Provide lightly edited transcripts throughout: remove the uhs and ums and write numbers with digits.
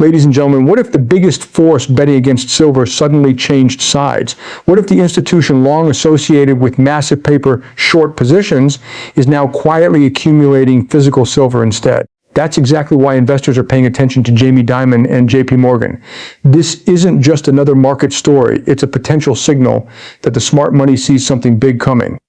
Ladies and gentlemen, what if the biggest force betting against silver suddenly changed sides? What if the institution long associated with massive paper short positions is now quietly accumulating physical silver instead? That's exactly why investors are paying attention to Jamie Dimon and JPMorgan. This isn't just another market story. It's a potential signal that the smart money sees something big coming.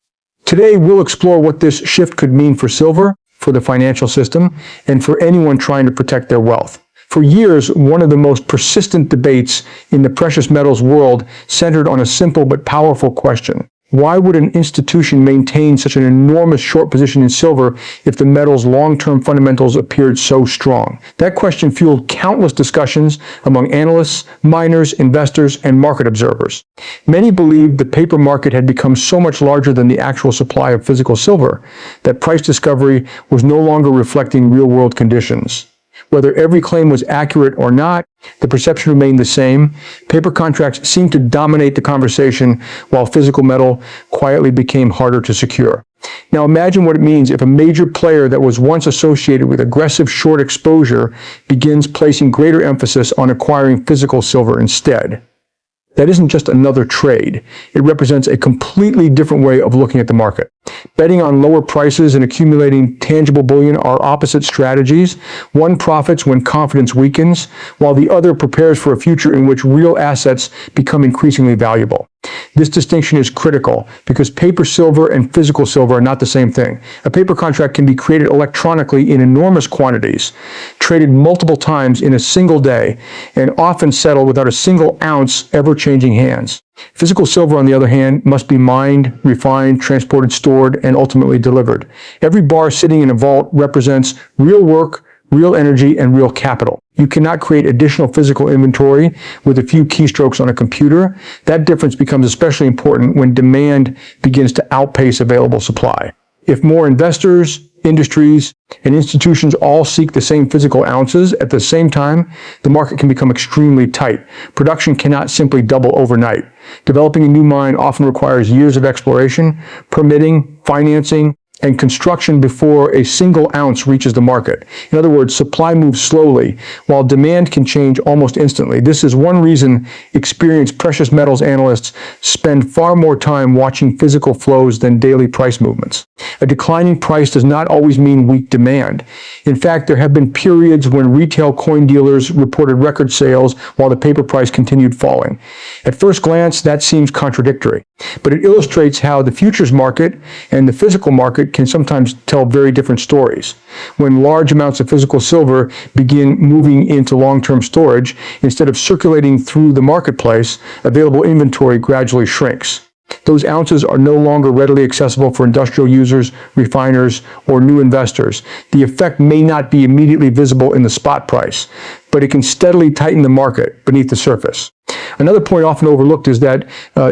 Today, we'll explore what this shift could mean for silver, for the financial system, and for anyone trying to protect their wealth. For years, one of the most persistent debates in the precious metals world centered on a simple but powerful question. Why would an institution maintain such an enormous short position in silver if the metal's long-term fundamentals appeared so strong? That question fueled countless discussions among analysts, miners, investors, and market observers. Many believed the paper market had become so much larger than the actual supply of physical silver that price discovery was no longer reflecting real-world conditions. Whether every claim was accurate or not, the perception remained the same. Paper contracts seemed to dominate the conversation while physical metal quietly became harder to secure. Now imagine what it means if a major player that was once associated with aggressive short exposure begins placing greater emphasis on acquiring physical silver instead. That isn't just another trade. It represents a completely different way of looking at the market. Betting on lower prices and accumulating tangible bullion are opposite strategies. One profits when confidence weakens, while the other prepares for a future in which real assets become increasingly valuable. This distinction is critical because paper silver and physical silver are not the same thing. A paper contract can be created electronically in enormous quantities, traded multiple times in a single day, and often settled without a single ounce ever changing hands. Physical silver, on the other hand, must be mined, refined, transported, stored, and ultimately delivered. Every bar sitting in a vault represents real work, real energy, and real capital. You cannot create additional physical inventory with a few keystrokes on a computer. That difference becomes especially important when demand begins to outpace available supply. If more investors, industries, and institutions all seek the same physical ounces at the same time, the market can become extremely tight. Production cannot simply double overnight. Developing a new mine often requires years of exploration, permitting, financing, and construction before a single ounce reaches the market. In other words, supply moves slowly, while demand can change almost instantly. This is one reason experienced precious metals analysts spend far more time watching physical flows than daily price movements. A declining price does not always mean weak demand. In fact, there have been periods when retail coin dealers reported record sales while the paper price continued falling. At first glance, that seems contradictory, but it illustrates how the futures market and the physical market can sometimes tell very different stories. When large amounts of physical silver begin moving into long-term storage, instead of circulating through the marketplace, available inventory gradually shrinks. Those ounces are no longer readily accessible for industrial users, refiners, or new investors. The effect may not be immediately visible in the spot price, but it can steadily tighten the market beneath the surface. Another point often overlooked is that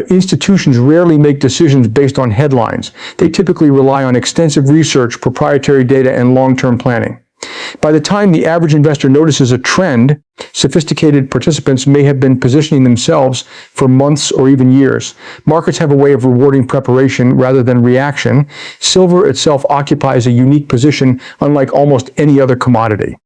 institutions rarely make decisions based on headlines. They typically rely on extensive research, proprietary data, and long-term planning. By the time the average investor notices a trend, sophisticated participants may have been positioning themselves for months or even years. Markets have a way of rewarding preparation rather than reaction. Silver itself occupies a unique position unlike almost any other commodity.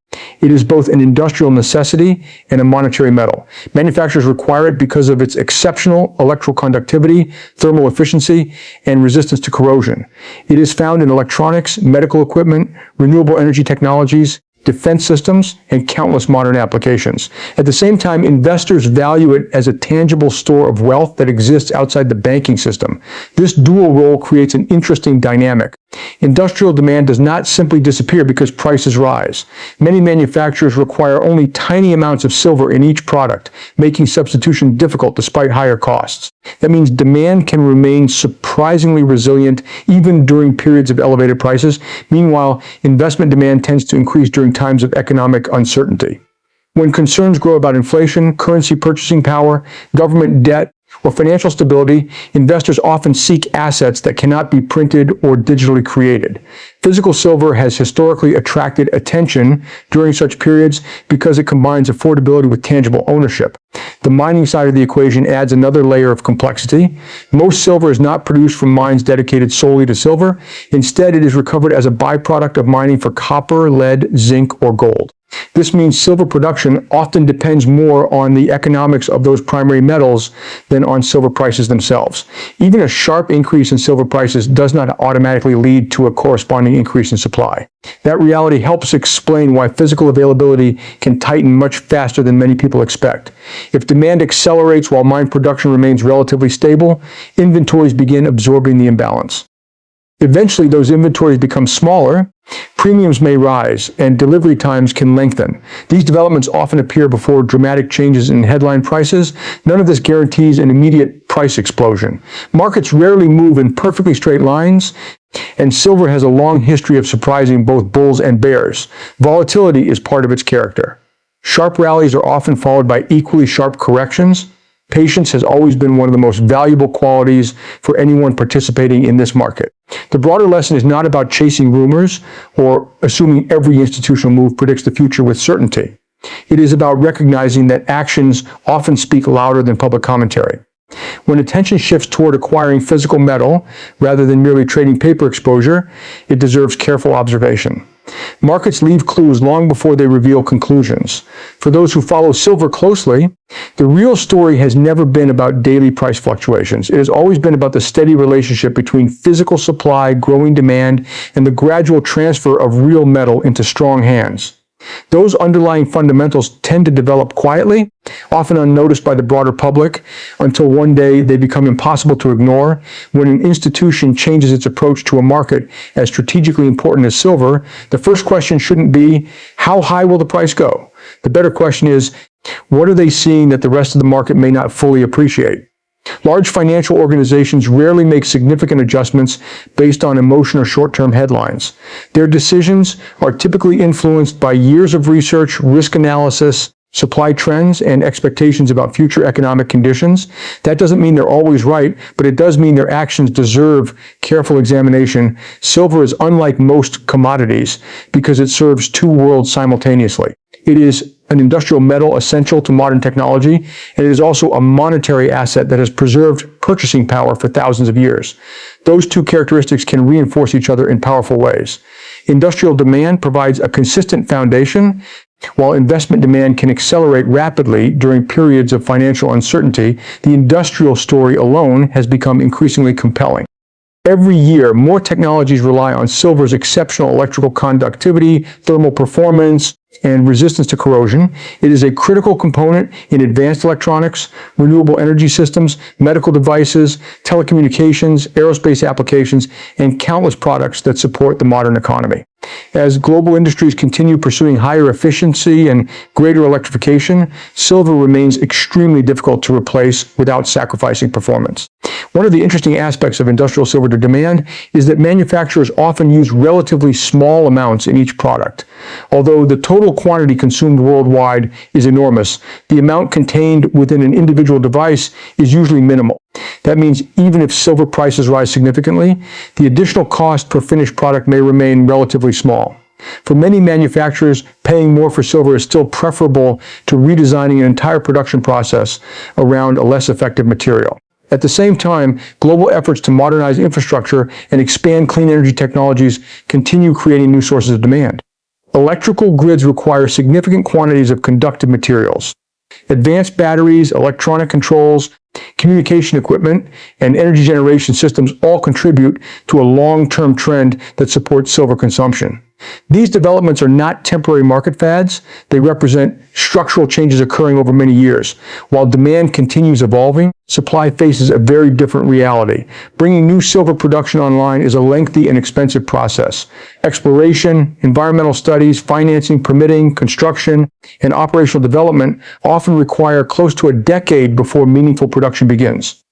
It is both an industrial necessity and a monetary metal. Manufacturers require it because of its exceptional electrical conductivity, thermal efficiency, and resistance to corrosion. It is found in electronics, medical equipment, renewable energy technologies, defense systems, and countless modern applications. At the same time, investors value it as a tangible store of wealth that exists outside the banking system. This dual role creates an interesting dynamic. Industrial demand does not simply disappear because prices rise. Many manufacturers require only tiny amounts of silver in each product, making substitution difficult despite higher costs. That means demand can remain surprisingly resilient even during periods of elevated prices. Meanwhile, investment demand tends to increase during times of economic uncertainty. When concerns grow about inflation, currency purchasing power, government debt, or financial stability, investors often seek assets that cannot be printed or digitally created. Physical silver has historically attracted attention during such periods because it combines affordability with tangible ownership. The mining side of the equation adds another layer of complexity. Most silver is not produced from mines dedicated solely to silver. Instead, it is recovered as a byproduct of mining for copper, lead, zinc, or gold. This means silver production often depends more on the economics of those primary metals than on silver prices themselves. Even a sharp increase in silver prices does not automatically lead to a corresponding increase in supply. That reality helps explain why physical availability can tighten much faster than many people expect. If demand accelerates while mine production remains relatively stable, inventories begin absorbing the imbalance. Eventually, those inventories become smaller, premiums may rise, and delivery times can lengthen. These developments often appear before dramatic changes in headline prices. None of this guarantees an immediate price explosion. Markets rarely move in perfectly straight lines, and silver has a long history of surprising both bulls and bears. Volatility is part of its character. Sharp rallies are often followed by equally sharp corrections. Patience has always been one of the most valuable qualities for anyone participating in this market. The broader lesson is not about chasing rumors or assuming every institutional move predicts the future with certainty. It is about recognizing that actions often speak louder than public commentary. When attention shifts toward acquiring physical metal rather than merely trading paper exposure, it deserves careful observation. Markets leave clues long before they reveal conclusions. For those who follow silver closely, the real story has never been about daily price fluctuations. It has always been about the steady relationship between physical supply, growing demand, and the gradual transfer of real metal into strong hands. Those underlying fundamentals tend to develop quietly, often unnoticed by the broader public, until one day they become impossible to ignore. When an institution changes its approach to a market as strategically important as silver, the first question shouldn't be, how high will the price go? The better question is, what are they seeing that the rest of the market may not fully appreciate? Large financial organizations rarely make significant adjustments based on emotion or short-term headlines. Their decisions are typically influenced by years of research, risk analysis, supply trends, and expectations about future economic conditions. That doesn't mean they're always right, but it does mean their actions deserve careful examination. Silver is unlike most commodities because it serves two worlds simultaneously. It is an industrial metal essential to modern technology, and it is also a monetary asset that has preserved purchasing power for thousands of years. Those two characteristics can reinforce each other in powerful ways. Industrial demand provides a consistent foundation, while investment demand can accelerate rapidly during periods of financial uncertainty. The industrial story alone has become increasingly compelling. Every year, more technologies rely on silver's exceptional electrical conductivity, thermal performance, and resistance to corrosion. It is a critical component in advanced electronics, renewable energy systems, medical devices, telecommunications, aerospace applications, and countless products that support the modern economy. As global industries continue pursuing higher efficiency and greater electrification, silver remains extremely difficult to replace without sacrificing performance. One of the interesting aspects of industrial silver demand is that manufacturers often use relatively small amounts in each product. Although the total quantity consumed worldwide is enormous, the amount contained within an individual device is usually minimal. That means even if silver prices rise significantly, the additional cost per finished product may remain relatively small. For many manufacturers, paying more for silver is still preferable to redesigning an entire production process around a less effective material. At the same time, global efforts to modernize infrastructure and expand clean energy technologies continue creating new sources of demand. Electrical grids require significant quantities of conductive materials. Advanced batteries, electronic controls, communication equipment, and energy generation systems all contribute to a long-term trend that supports silver consumption. These developments are not temporary market fads. They represent structural changes occurring over many years. While demand continues evolving, supply faces a very different reality. Bringing new silver production online is a lengthy and expensive process. Exploration, environmental studies, financing, permitting, construction, and operational development often require close to a decade before meaningful production begins.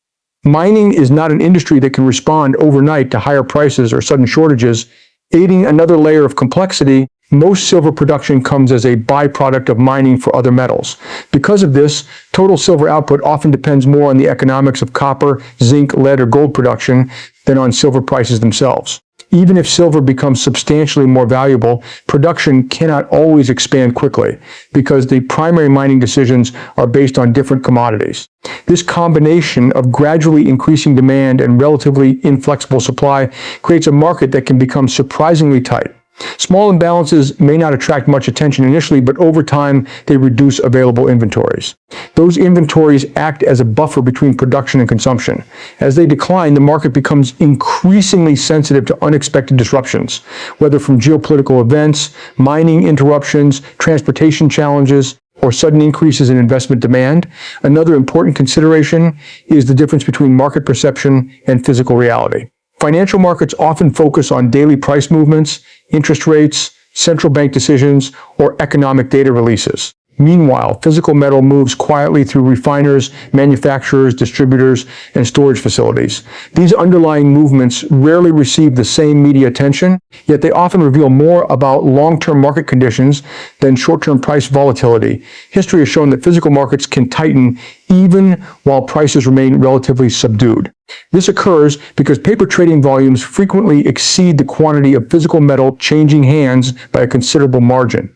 Mining is not an industry that can respond overnight to higher prices or sudden shortages. Adding another layer of complexity, most silver production comes as a byproduct of mining for other metals. Because of this, total silver output often depends more on the economics of copper, zinc, lead, or gold production than on silver prices themselves. Even if silver becomes substantially more valuable, production cannot always expand quickly because the primary mining decisions are based on different commodities. This combination of gradually increasing demand and relatively inflexible supply creates a market that can become surprisingly tight. Small imbalances may not attract much attention initially, but over time, they reduce available inventories. Those inventories act as a buffer between production and consumption. As they decline, the market becomes increasingly sensitive to unexpected disruptions, whether from geopolitical events, mining interruptions, transportation challenges, or sudden increases in investment demand. Another important consideration is the difference between market perception and physical reality. Financial markets often focus on daily price movements, interest rates, central bank decisions, or economic data releases. Meanwhile, physical metal moves quietly through refiners, manufacturers, distributors, and storage facilities. These underlying movements rarely receive the same media attention, yet they often reveal more about long-term market conditions than short-term price volatility. History has shown that physical markets can tighten even while prices remain relatively subdued. This occurs because paper trading volumes frequently exceed the quantity of physical metal changing hands by a considerable margin.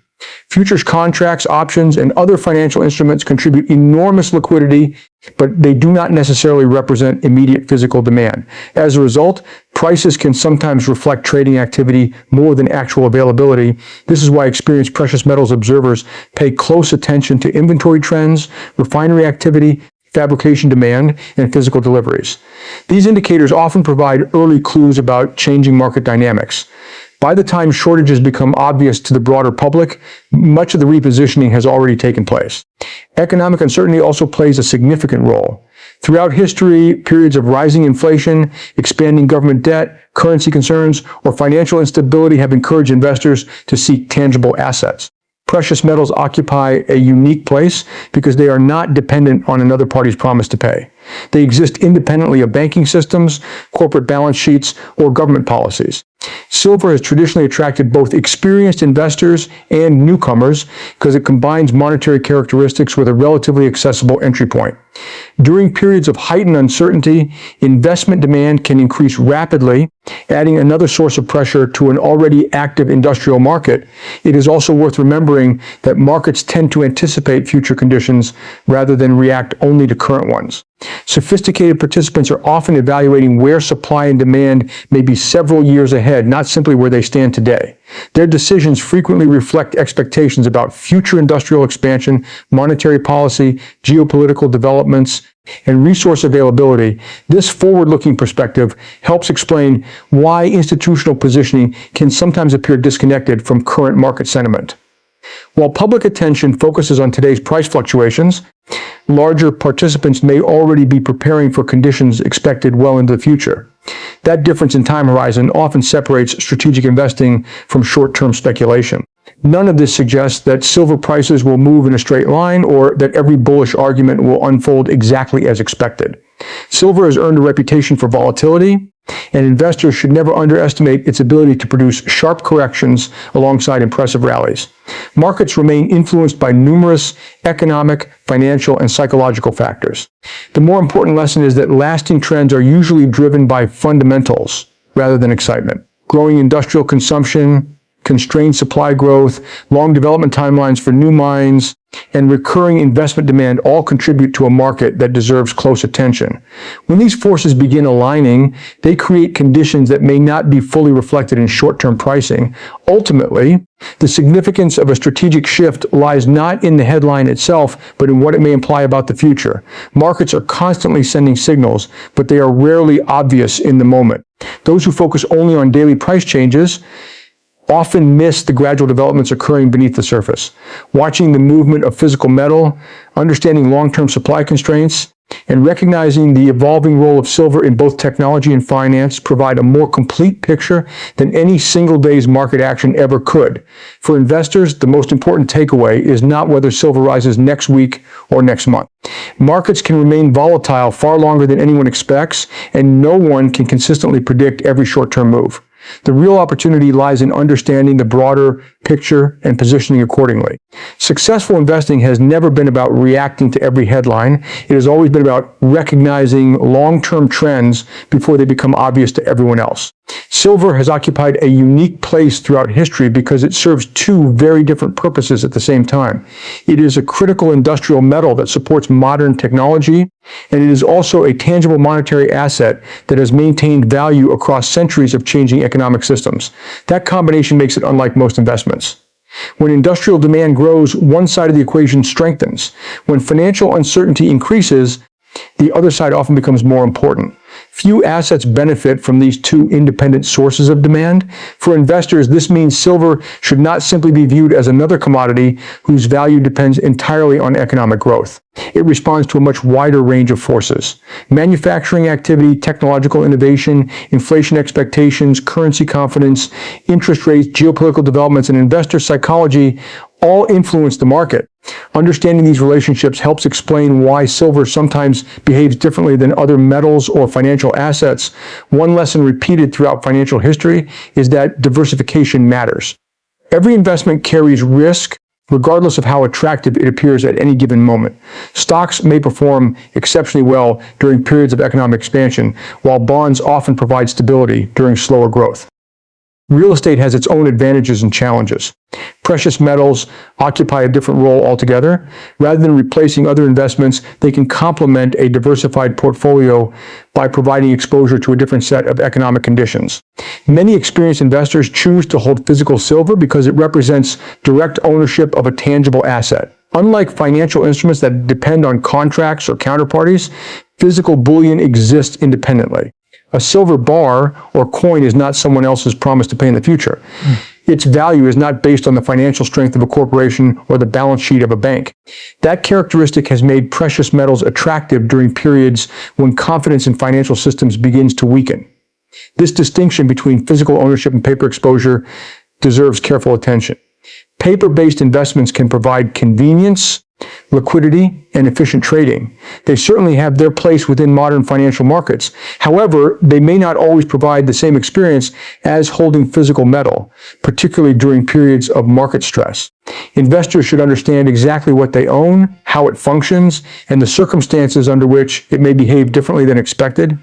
Futures contracts, options, and other financial instruments contribute enormous liquidity, but they do not necessarily represent immediate physical demand. As a result, prices can sometimes reflect trading activity more than actual availability. This is why experienced precious metals observers pay close attention to inventory trends, refinery activity, fabrication demand, and physical deliveries. These indicators often provide early clues about changing market dynamics. By the time shortages become obvious to the broader public, much of the repositioning has already taken place. Economic uncertainty also plays a significant role. Throughout history, periods of rising inflation, expanding government debt, currency concerns, or financial instability have encouraged investors to seek tangible assets. Precious metals occupy a unique place because they are not dependent on another party's promise to pay. They exist independently of banking systems, corporate balance sheets, or government policies. Silver has traditionally attracted both experienced investors and newcomers because it combines monetary characteristics with a relatively accessible entry point. During periods of heightened uncertainty, investment demand can increase rapidly, adding another source of pressure to an already active industrial market. It is also worth remembering that markets tend to anticipate future conditions rather than react only to current ones. Sophisticated participants are often evaluating where supply and demand may be several years ahead, not simply where they stand today. Their decisions frequently reflect expectations about future industrial expansion, monetary policy, geopolitical developments, and resource availability. This forward-looking perspective helps explain why institutional positioning can sometimes appear disconnected from current market sentiment. While public attention focuses on today's price fluctuations, larger participants may already be preparing for conditions expected well into the future. That difference in time horizon often separates strategic investing from short-term speculation. None of this suggests that silver prices will move in a straight line or that every bullish argument will unfold exactly as expected. Silver has earned a reputation for volatility, and investors should never underestimate its ability to produce sharp corrections alongside impressive rallies. Markets remain influenced by numerous economic, financial, and psychological factors. The more important lesson is that lasting trends are usually driven by fundamentals rather than excitement. Growing industrial consumption, constrained supply growth, long development timelines for new mines, and recurring investment demand all contribute to a market that deserves close attention. When these forces begin aligning, they create conditions that may not be fully reflected in short-term pricing. Ultimately, the significance of a strategic shift lies not in the headline itself, but in what it may imply about the future. Markets are constantly sending signals, but they are rarely obvious in the moment. Those who focus only on daily price changes often miss the gradual developments occurring beneath the surface. Watching the movement of physical metal, understanding long-term supply constraints, and recognizing the evolving role of silver in both technology and finance provide a more complete picture than any single day's market action ever could. For investors, the most important takeaway is not whether silver rises next week or next month. Markets can remain volatile far longer than anyone expects, and no one can consistently predict every short-term move. The real opportunity lies in understanding the broader picture and positioning accordingly. Successful investing has never been about reacting to every headline. It has always been about recognizing long-term trends before they become obvious to everyone else. Silver has occupied a unique place throughout history because it serves two very different purposes at the same time. It is a critical industrial metal that supports modern technology, and it is also a tangible monetary asset that has maintained value across centuries of changing economic systems. That combination makes it unlike most investments. When industrial demand grows, one side of the equation strengthens. When financial uncertainty increases, the other side often becomes more important. Few assets benefit from these two independent sources of demand. For investors, this means silver should not simply be viewed as another commodity whose value depends entirely on economic growth. It responds to a much wider range of forces. Manufacturing activity, technological innovation, inflation expectations, currency confidence, interest rates, geopolitical developments, and investor psychology all influence the market. Understanding these relationships helps explain why silver sometimes behaves differently than other metals or financial assets. One lesson repeated throughout financial history is that diversification matters. Every investment carries risk, regardless of how attractive it appears at any given moment. Stocks may perform exceptionally well during periods of economic expansion, while bonds often provide stability during slower growth. Real estate has its own advantages and challenges. Precious metals occupy a different role altogether. Rather than replacing other investments, they can complement a diversified portfolio by providing exposure to a different set of economic conditions. Many experienced investors choose to hold physical silver because it represents direct ownership of a tangible asset. Unlike financial instruments that depend on contracts or counterparties, physical bullion exists independently. A silver bar or coin is not someone else's promise to pay in the future. Its value is not based on the financial strength of a corporation or the balance sheet of a bank. That characteristic has made precious metals attractive during periods when confidence in financial systems begins to weaken. This distinction between physical ownership and paper exposure deserves careful attention. Paper-based investments can provide convenience, liquidity, and efficient trading. They certainly have their place within modern financial markets. However, they may not always provide the same experience as holding physical metal, particularly during periods of market stress. Investors should understand exactly what they own, how it functions, and the circumstances under which it may behave differently than expected.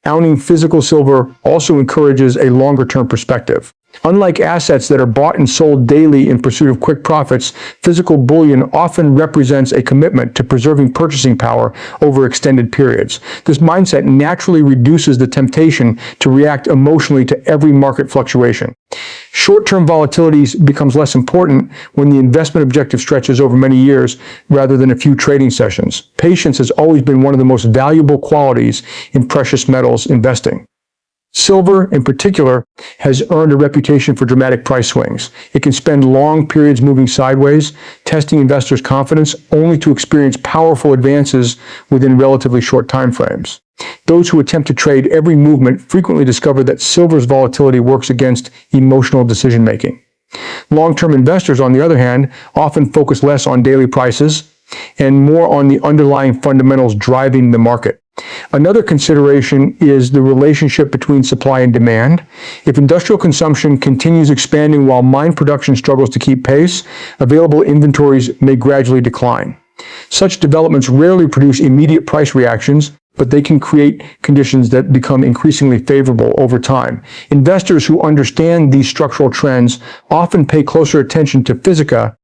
Owning physical silver also encourages a longer-term perspective. Unlike assets that are bought and sold daily in pursuit of quick profits, physical bullion often represents a commitment to preserving purchasing power over extended periods. This mindset naturally reduces the temptation to react emotionally to every market fluctuation. Short-term volatility becomes less important when the investment objective stretches over many years rather than a few trading sessions. Patience has always been one of the most valuable qualities in precious metals investing. Silver, in particular, has earned a reputation for dramatic price swings. It can spend long periods moving sideways, testing investors' confidence, only to experience powerful advances within relatively short time frames. Those who attempt to trade every movement frequently discover that silver's volatility works against emotional decision-making. Long-term investors, on the other hand, often focus less on daily prices and more on the underlying fundamentals driving the market. Another consideration is the relationship between supply and demand. If industrial consumption continues expanding while mine production struggles to keep pace, available inventories may gradually decline. Such developments rarely produce immediate price reactions, but they can create conditions that become increasingly favorable over time. Investors who understand these structural trends often pay closer attention to physica